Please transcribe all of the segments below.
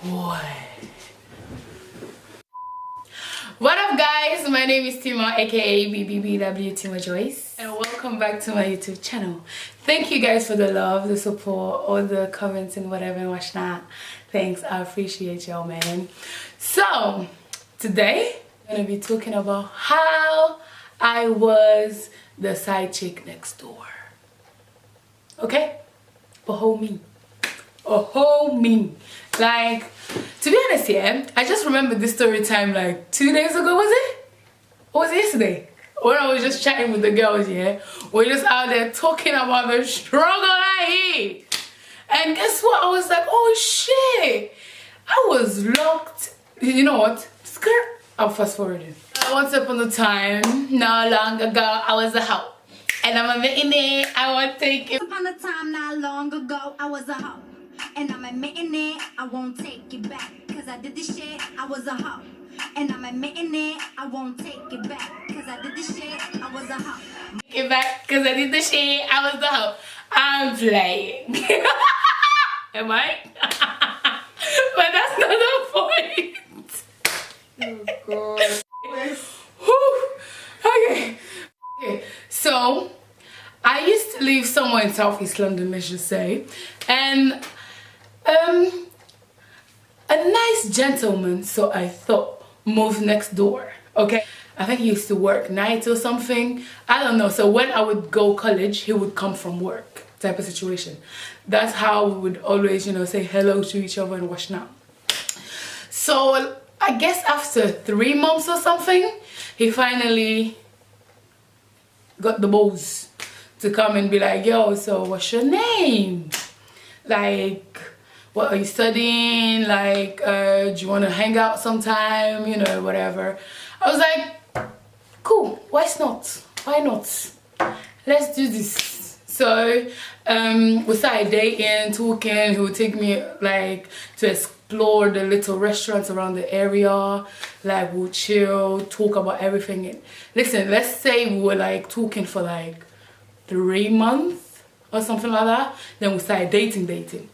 What? What up guys, my name is Tima aka BBBW Tima Joyce and welcome back to my YouTube channel. Thank you guys for the love, the support, all the comments and whatever and what's not. Thanks, I appreciate y'all, man. So today I'm gonna be talking about how I was the side chick next door. Okay? A whole me. A whole me. Like, to be honest, yeah, I just remember this story time like 2 days ago, was it? Or was it yesterday? When I was just chatting with the girls, yeah? We're just out there talking about the struggle I hate. And guess what? I was like, oh shit. I was locked. You know what? Skirt. I'm fast forwarding. Once upon a time, not long ago, I was a hoe. And I'm admitting it, I won't take it. Once upon a time, not long ago, I was a hoe. And I'm admitting it, I won't take it back. Cause I did this shit, I was a hoe. And I'm admitting it, I won't take it back. Cause I did this shit, I was a hoe. Take it back, cause I did the shit, I was the hoe. I'm playing. Am I? But that's not the point. Oh god. Okay. So I used to live somewhere in Southeast London, let's just say, and a nice gentleman, so I thought, moved next door. Okay, I think he used to work nights or something, I don't know. So when I would go college, he would come from work, type of situation. That's how we would always, you know, say hello to each other and what's not. So I guess after 3 months or something, he finally got the balls to come and be like, yo, so what's your name? Like, what are you studying? Like, do you want to hang out sometime? You know, whatever. I was like, cool, why not? Why not? Let's do this. So we started dating, talking. He would take me like to explore the little restaurants around the area. Like, we'll chill, talk about everything. And listen, let's say we were like talking for like 3 months or something like that. Then we started dating.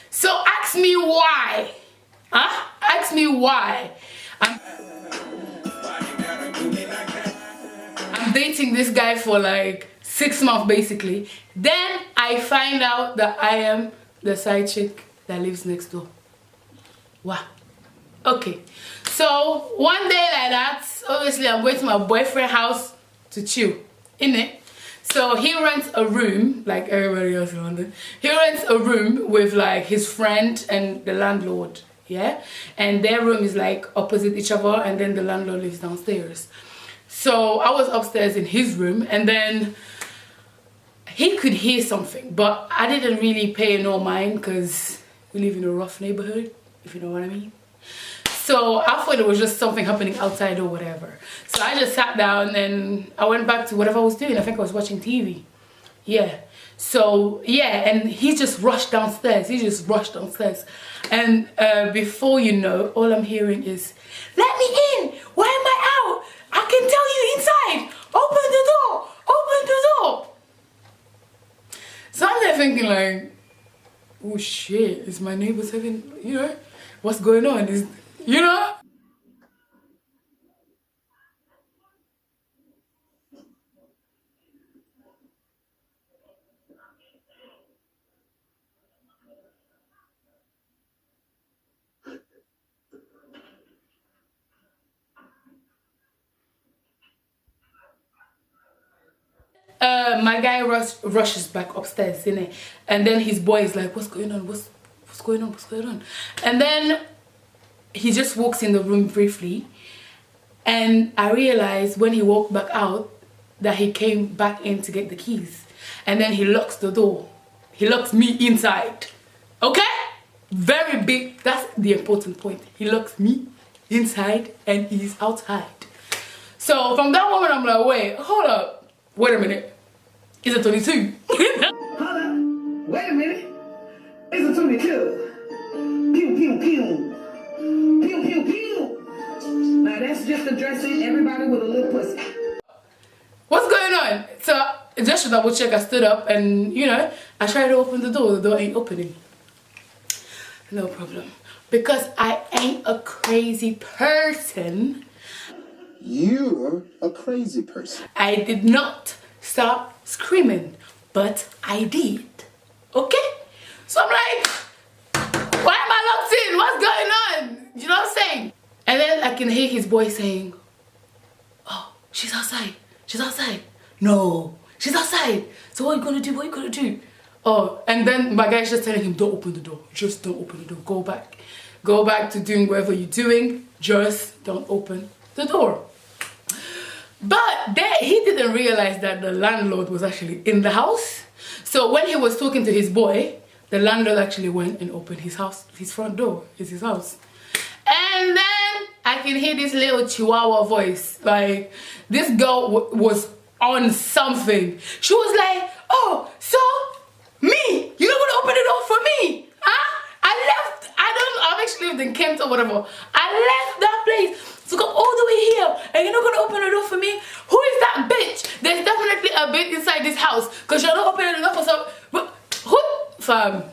So ask me why. Huh? Ask me why. I'm dating this guy for like 6 months basically. Then I find out that I am the side chick that lives next door. Wow. Okay. So one day like that, obviously I'm going to my boyfriend's house to chill. Innit? So he rents a room, like everybody else in London. He rents a room with like his friend and the landlord, yeah? And their room is like opposite each other, and then the landlord lives downstairs. So I was upstairs in his room, and then he could hear something, but I didn't really pay no mind because we live in a rough neighborhood, if you know what I mean. So I thought it was just something happening outside or whatever. So I just sat down and I went back to whatever I was doing. I think I was watching TV. Yeah. So yeah, and he just rushed downstairs. And before you know, all I'm hearing is, let me in. Why am I out? I can tell you inside. Open the door. Open the door. So I'm there thinking like, oh shit, is my neighbors having, you know, what's going on? Is, you know? My guy rushes back upstairs, innit? And then his boy is like, what's going on? What's going on? What's going on? And then he just walks in the room briefly, and I realized when he walked back out that he came back in to get the keys, and then he locks the door. He locks me inside. Okay? Very big. That's the important point. He locks me inside and he's outside. So from that moment I'm like, wait, hold up. Wait a minute. It's a 22. Hold up. Wait a minute. It's a 22. Pew, pew, pew. Pew, pew, pew. Now that's just addressing everybody with a little pussy. What's going on? So just to double check, I stood up and, you know, I tried to open the door. The door ain't opening. No problem. Because I ain't a crazy person. You're a crazy person. I did not stop screaming, but I did. Okay? So I'm like, why am I locked in? What's going on? You know what I'm saying? And then I can hear his voice saying, oh, she's outside. She's outside. No, she's outside. So what are you gonna do? What are you gonna do? Oh, and then my guy's just telling him, don't open the door. Just don't open the door. Go back. Go back to doing whatever you're doing. Just don't open the door. But then he didn't realize that the landlord was actually in the house. So when he was talking to his boy, the landlord actually went and opened his house, his front door. It's his house. And then I can hear this little chihuahua voice. Like, this girl was on something. She was like, oh, so me? You're not gonna open the door for me? Huh? I've actually lived in Kent or whatever. I left that place to go all the way here and you're not gonna open the door for me? Who is that bitch? There's definitely a bitch inside this house because you're not opening the door for some... Who? Fam.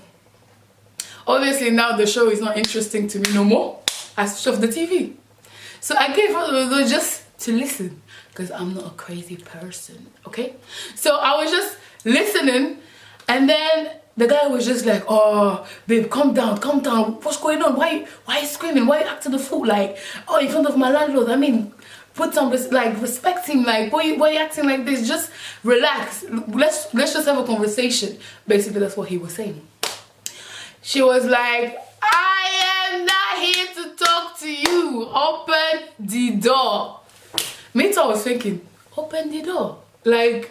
Obviously now the show is not interesting to me no more. I switched off the TV. So I gave her the door just to listen because I'm not a crazy person, okay? So I was just listening and then the guy was just like, oh, babe, calm down, what's going on? Why are you screaming? Why are you acting the fool? Like, oh, in front of my landlord, I mean, put some, respect him, like, why are you acting like this? Just relax, let's just have a conversation. Basically, that's what he was saying. She was like, I am not here to talk to you. Open the door. Me too, I was thinking, open the door. Like,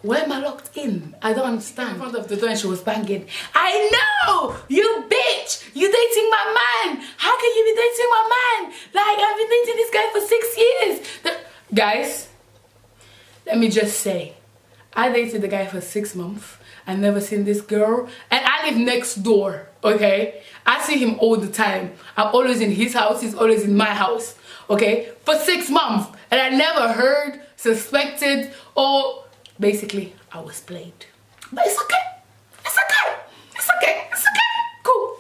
where am I locked in? I don't understand. In front of the door and she was banging. I know! You bitch! You dating my man! How can you be dating my man? Like, I've been dating this guy for 6 years. Guys, let me just say, I dated the guy for 6 months. I never seen this girl. And I live next door, okay? I see him all the time. I'm always in his house. He's always in my house, okay? For 6 months. And I never heard, suspected, or... Basically, I was played. But it's okay. It's okay. It's okay. It's okay. Cool.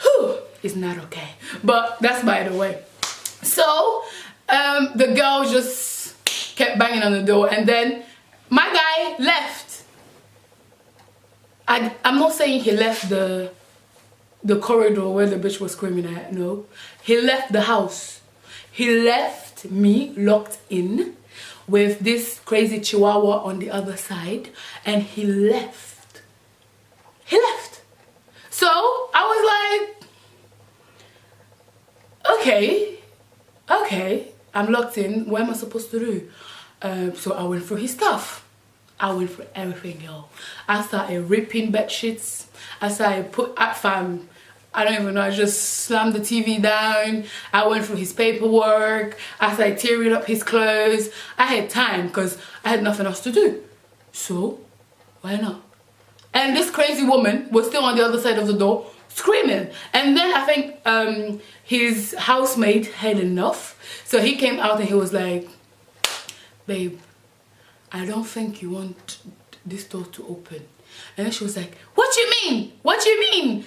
Whew. It's not okay. But that's by the way. So, the girl just kept banging on the door. And then my guy left. I'm not saying he left the corridor where the bitch was screaming at, no. He left the house. He left me locked in with this crazy chihuahua on the other side and he left. He left. So I was like, okay, I'm locked in. What am I supposed to do? So I went through his stuff. I went for everything, yo. I started ripping bed sheets. I started I don't even know, I just slammed the TV down. I went through his paperwork. I started tearing up his clothes. I had time because I had nothing else to do. So, why not? And this crazy woman was still on the other side of the door screaming. And then I think his housemate had enough. So he came out and he was like, babe, I don't think you want this door to open. And then she was like, what you mean? What you mean?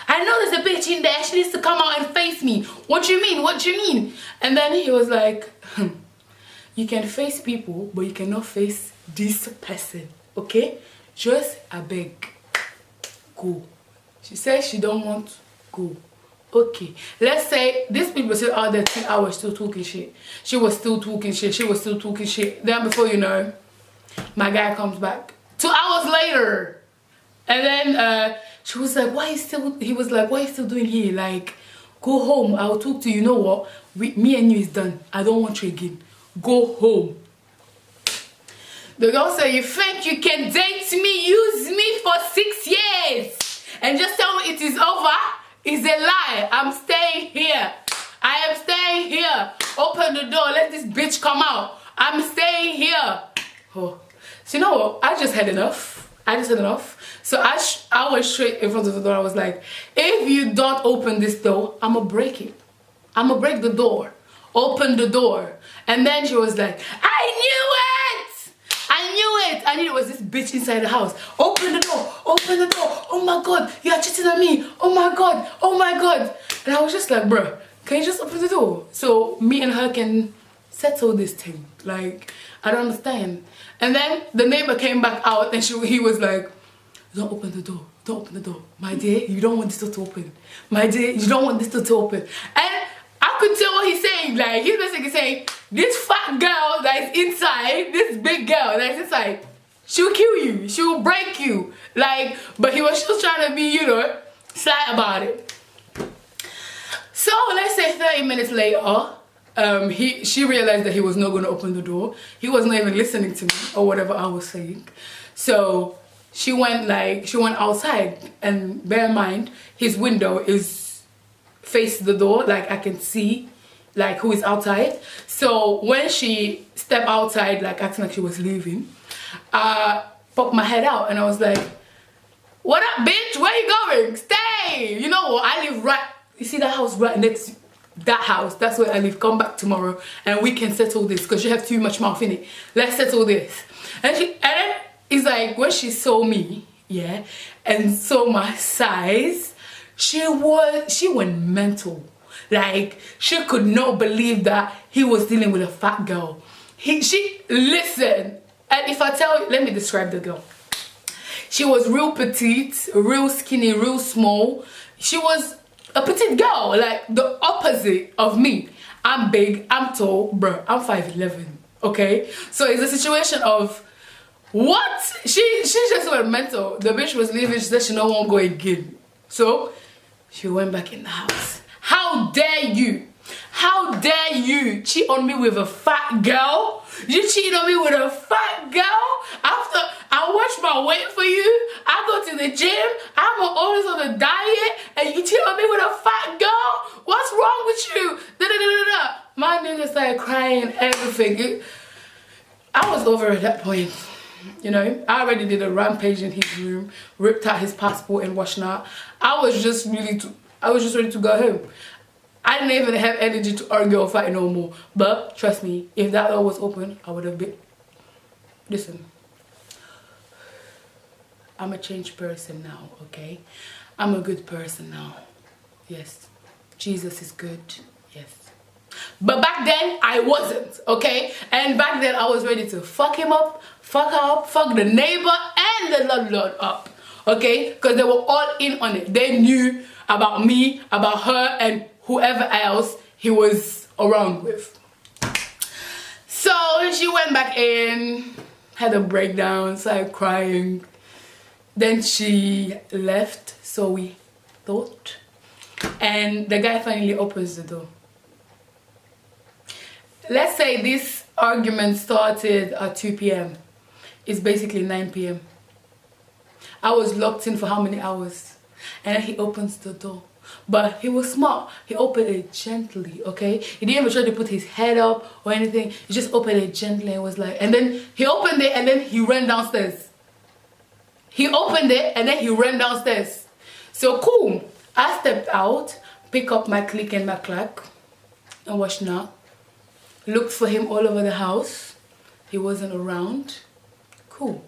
I know there's a bitch in there. She needs to come out and face me. What you mean? What you mean? And then he was like, you can face people, but you cannot face this person. Okay? Just a beg. Go. She said she don't want go. Okay. Let's say these people still out there 2 hours still talking shit. She was still talking shit. She was still talking shit. Then before you know, my guy comes back. 2 hours later. And then she was like, he was like, what are you still doing here? Like, go home. I'll talk to you. You know what? Me and you is done. I don't want you again. Go home. The girl said, you think you can date me, use me for 6 years and just tell me it is over? It's a lie. I'm staying here. I am staying here. Open the door. Let this bitch come out. I'm staying here. Oh. So you know what? I just had enough. So I went straight in front of the door. I was like, if you don't open this door, I'm gonna break it. I'm gonna break the door. Open the door. And then she was like, I knew it! it. I knew there was this bitch inside the house. Open the door, open the door. Oh my God, you are cheating on me. Oh my God, oh my God. And I was just like, bruh, can you just open the door? So me and her can settle this thing. Like, I don't understand. And then the neighbor came back out and he was like, don't open the door. Don't open the door. My dear, you don't want this door to open. My dear, you don't want this door to open. And I could tell what he's saying. Like, he's basically saying, this fat girl that is inside, this big girl that is inside, she'll kill you. She'll break you. Like, but he was just trying to be, you know, sly about it. So, let's say 30 minutes later, she realized that he was not going to open the door. He was not even listening to me or whatever I was saying. So she went outside, and bear in mind his window is face the door, like I can see like who is outside. So when she stepped outside, like acting like she was leaving, I popped my head out and I was like, what up, bitch? Where you going? Stay! You know what? I live right, you see that house right next to that house? That's where I live. Come back tomorrow and we can settle this because you have too much mouth in it. Let's settle this. And then it's like when she saw me, yeah, and saw my size, she went mental. Like, she could not believe that he was dealing with a fat girl. Listen, and if I tell you, let me describe the girl. She was real petite, real skinny, real small. She was a petite girl, like the opposite of me. I'm big, I'm tall, bro, I'm 5'11", okay? So it's a situation of, what? She just went mental. The bitch was leaving, she said she no one go again. So, she went back in the house. How dare you? How dare you cheat on me with a fat girl? You cheated on me with a fat girl? After I watched my weight for you, I go to the gym, I'm always on a diet, and you cheat on me with a fat girl? What's wrong with you? Da da da da da. My nigga started crying, everything. I was over at that point. You know, I already did a rampage in his room, ripped out his passport and whatnot. I was just ready to go home. I didn't even have energy to argue or fight no more. But trust me, if that door was open, I would have been. Listen, I'm a changed person now, okay? I'm a good person now. Yes, Jesus is good. Yes. But back then, I wasn't, okay? And back then, I was ready to fuck him up, fuck her up, fuck the neighbor and the landlord up, okay? Because they were all in on it. They knew about me, about her, and whoever else he was around with. So she went back in, had a breakdown, started crying. Then she left, so we thought. And the guy finally opens the door. Let's say this argument started at 2 p.m. It's basically 9 p.m. I was locked in for how many hours? And then he opens the door. But he was smart. He opened it gently, okay? He didn't even try to put his head up or anything. He just opened it gently and was like... And then he opened it and then he ran downstairs. He opened it and then he ran downstairs. So cool. I stepped out, picked up my click and my clack, and watched now. Looked for him all over the house. He wasn't around. Cool.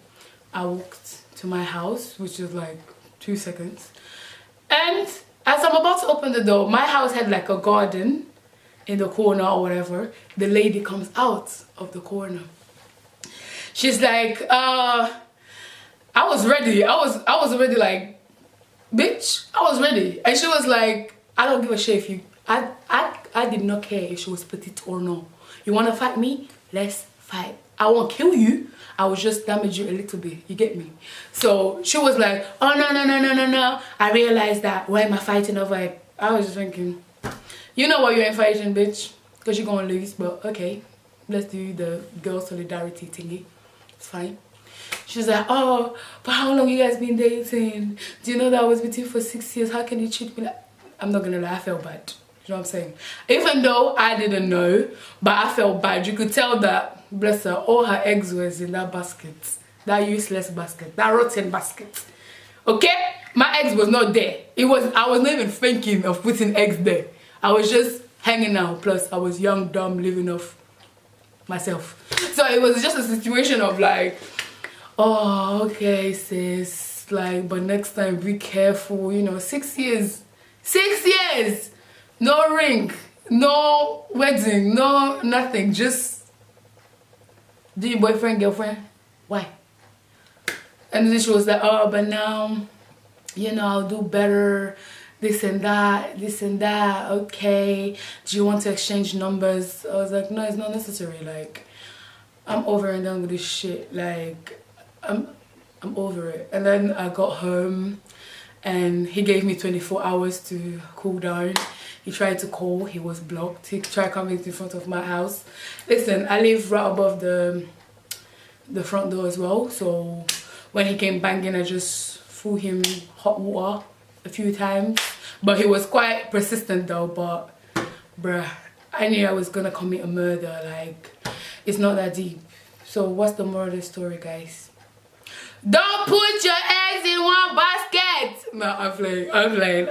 I walked to my house, which was like 2 seconds. And as I'm about to open the door, my house had like a garden in the corner or whatever. The lady comes out of the corner. She's like, I was ready. I was already like, bitch, I was ready. And she was like, I don't give a shit if you... I did not care if she was petite or no. You want to fight me? Let's fight. I won't kill you. I will just damage you a little bit. You get me? So she was like, oh, no. I realized that. Why am I fighting over it? I was just thinking, you know why you ain't fighting, bitch? Because you're going to lose. But okay, let's do the girl solidarity thingy. It's fine. She's like, oh, but how long you guys been dating? Do you know that I was with you for 6 years? How can you treat me like... I'm not going to lie, I felt bad. You know what I'm saying? Even though I didn't know, but I felt bad. You could tell that, bless her, all her eggs was in that basket. That useless basket. That rotten basket. Okay? My eggs was not there. I was not even thinking of putting eggs there. I was just hanging out. Plus, I was young, dumb, living off myself. So it was just a situation of like, oh, okay, sis, like, but next time be careful, you know. 6 years, 6 years, no ring, no wedding, no nothing, just do your boyfriend, girlfriend. Why? And then she was like, oh, but now, you know, I'll do better, this and that, okay, do you want to exchange numbers? I was like, no, it's not necessary. Like, I'm over and done with this shit. Like, I'm over it. And then I got home and he gave me 24 hours to cool down. He tried to call, he was blocked. He tried coming in front of my house. Listen, I live right above the front door as well, so when he came banging, I just threw him hot water a few times, but he was quite persistent though. But bruh, I knew I was gonna commit a murder. Like, it's not that deep. So what's the moral of the story, guys? Don't put your eggs in one basket. No, I'm playing.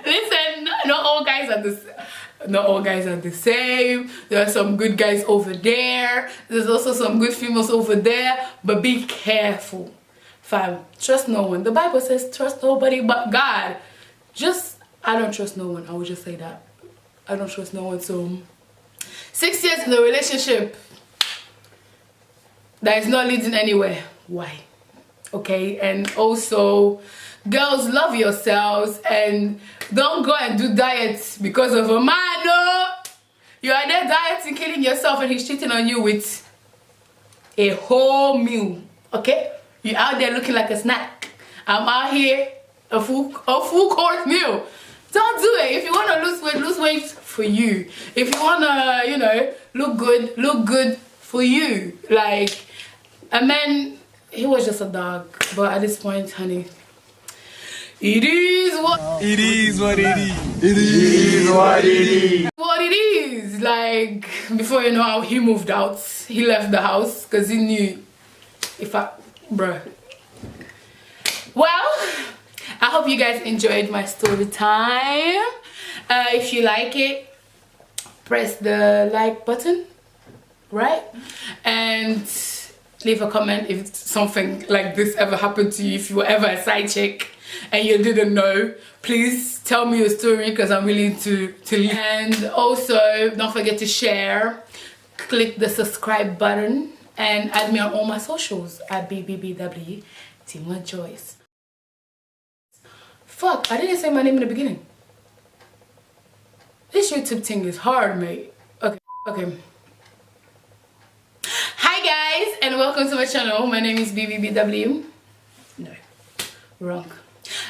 Listen, not all guys are the same. There are some good guys over there. There's also some good females over there. But be careful, fam. Trust no one. The Bible says trust nobody but God. I don't trust no one. I would just say that. I don't trust no one. So 6 years in a relationship that is not leading anywhere. Why? Okay. And also, girls, love yourselves and don't go and do diets because of a man. No, you are there dieting, killing yourself, and he's cheating on you with a whole meal. Okay, you're out there looking like a snack. I'm out here a full course meal. Don't do it. If you want to lose weight for you. If you want to, you know, look good for you. Like, a man, he was just a dog. But at this point, honey, it is what it is. What it is. Like, before you know how he moved out, he left the house because he knew bruh. Well, I hope you guys enjoyed my story time. If you like it, press the like button, right? And leave a comment if something like this ever happened to you. If you were ever a side chick and you didn't know, please tell me your story because I'm willing to and also don't forget to share, click the subscribe button, and add me on all my socials at BBBW Tima Joyce. Fuck, I didn't say my name in the beginning. This YouTube thing is hard, mate. Okay. Hi guys, and welcome to my channel. My name is BBBW. No, wrong.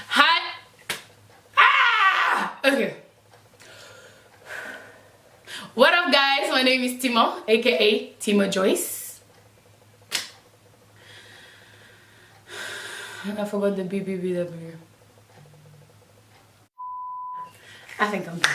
Hi. Okay. What up, guys? My name is Tima, aka Tima Joyce. I forgot the BBBW. I think I'm done.